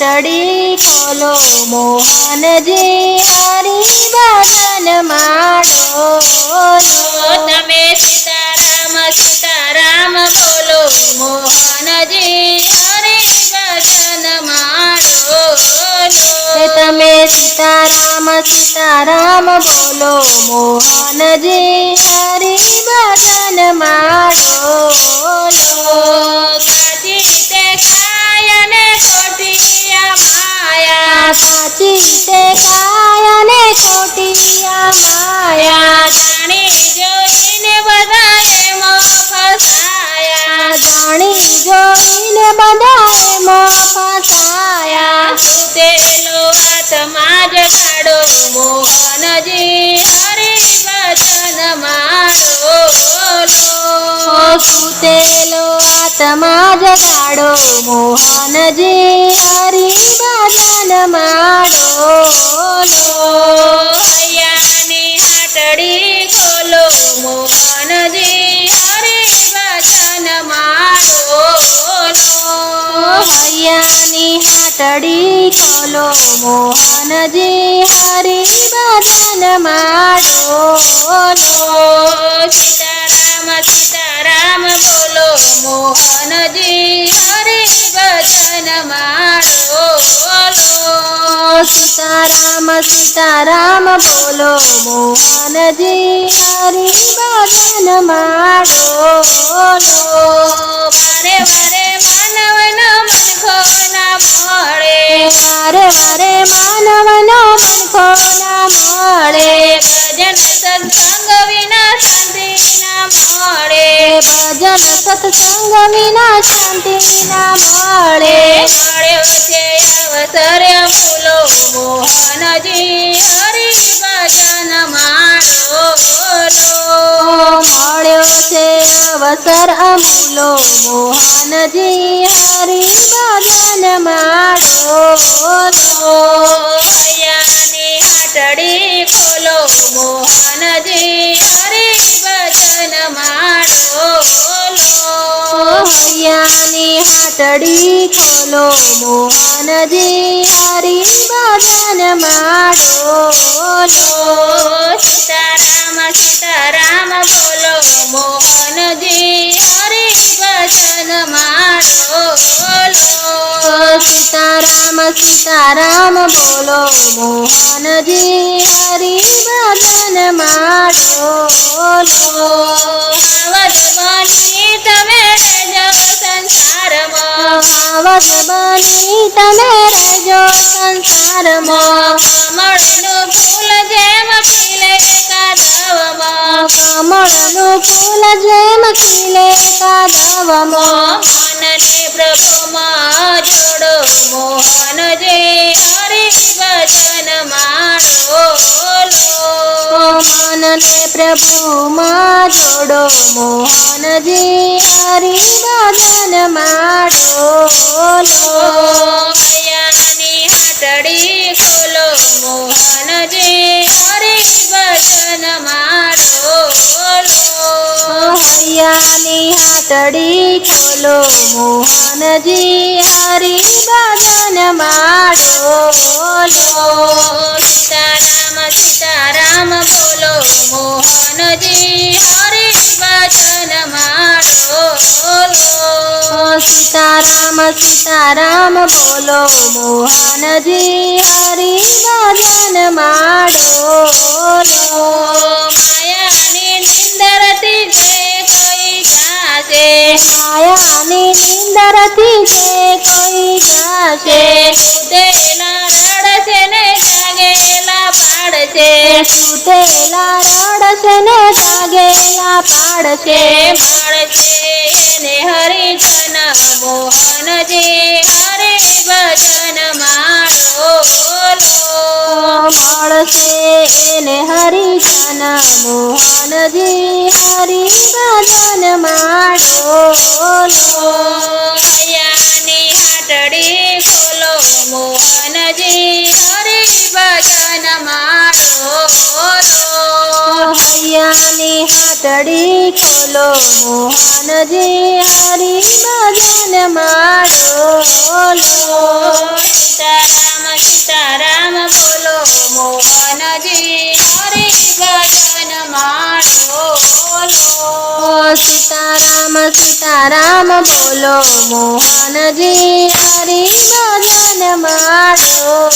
હાટડી ખોલો મોહનજી હરી ભજન માડો. તમે સીતારામ સીતારામ બોલો મોહનજી હરી ભજન માડો. તમે સીતારામ સીતારામ બોલો મોહનજી હરી ભજન માડો. સાચી તે કાયા ને ખોટિયા માયા, સાચી તે કાયા ને ખોટિયા માયા, જાણી જોઈને બધા એમાં ફસાયા. જાણી જોઈને બધા એમાં ફસાયા. સુતેલો આત્મા જગાડો મોહનજી હરી ભજન માડો. સુતેલો આત્મા જગાડો મોહનજી હરી ભજન માડો. હૈયાની હાટડી ખોલો મોહનજી હરી ભજન માડો. હૈયાની હાટડી ખોલો મોહનજી હરી ભજન માડો. સીતારામ સીતારામ બોલો મોહનજી હરી ભજન માડો. સીતારામ સીતારામ બોલો મોહનજી હરી ભજન માડો. વારે વારે માનવનો મનખો ના મળે, વારે વારે માનવનો મનખો ના મળે. ભજન સત્સંગ વિના શાંતિ ના મળે. ભજન સત્સંગ વિના શાંતિ ના મળે. મળ્યો છે અવસર બોલો મોહનજી હરી ભજન માડો. મળ્યો છે અવસર અમૂલો મોહનજી હરી ભજન માડો. હૈયાની હાટડી ખોલો મોહનજી હરી ભજન માડો. હૈયાની હાટડી ખોલો મોહનજી હરી ભજન માડો. સીતારામ સીતારામ બોલો મોહનજી હરી ભજન માડો. સીતારામ સીતારામ બોલો મોહનજી હરી ભજન માડો. આવત બની તમે રહેજો સંસારમાં, આવત બની તમે રહેજો સંસારમાં. કમળનું ફૂલ જેમ ખીલે કાદવમાં, કમળનું ફૂલ જેમ ખીલે કાદવમાં. મનને પ્રભુમાં જોડો મોહનજી હરી ભજન માડો. મનને પ્રભુમાં જોડો મોહનજી હરી ભજન માડો. હૈયાની હાટડી ખોલો મોહનજી હરી ભજન માડો. હૈયાની હાટડી ખોલો મોહનજી હરી ભજન માડો. સીતારામ સીતારામ બોલો મોહનજી હરી ભજન માડો. સીતારામ સીતારામ બોલો મોહનજી હરી ભજન માડો. માયાની નિંદરથી જે કોઈ જાશે, માયાની નિંદરથી જે કોઈ જાશે. સુતેલા રડશે ને જાગેલા પાડશે, સુતેલા રડશે ને જાગેલા પાડશે. મળશે એને હરિજન મોહનજી હરી ભજન માડો. મળશે એને હરિજન મોહનજી હરી ભજન માડો. હૈયાની હાટડી ખોલો મોહનજી હરી ભજન માડો. સીતારામની હાટડી ખોલો મોહનજી હરિ ભજન માળો સીતારામ સીતારામ બોલો મોહનજી હરિ ભજન માળો સીતારામ સીતારામ બોલો મોહનજી હરિ ભજન માળો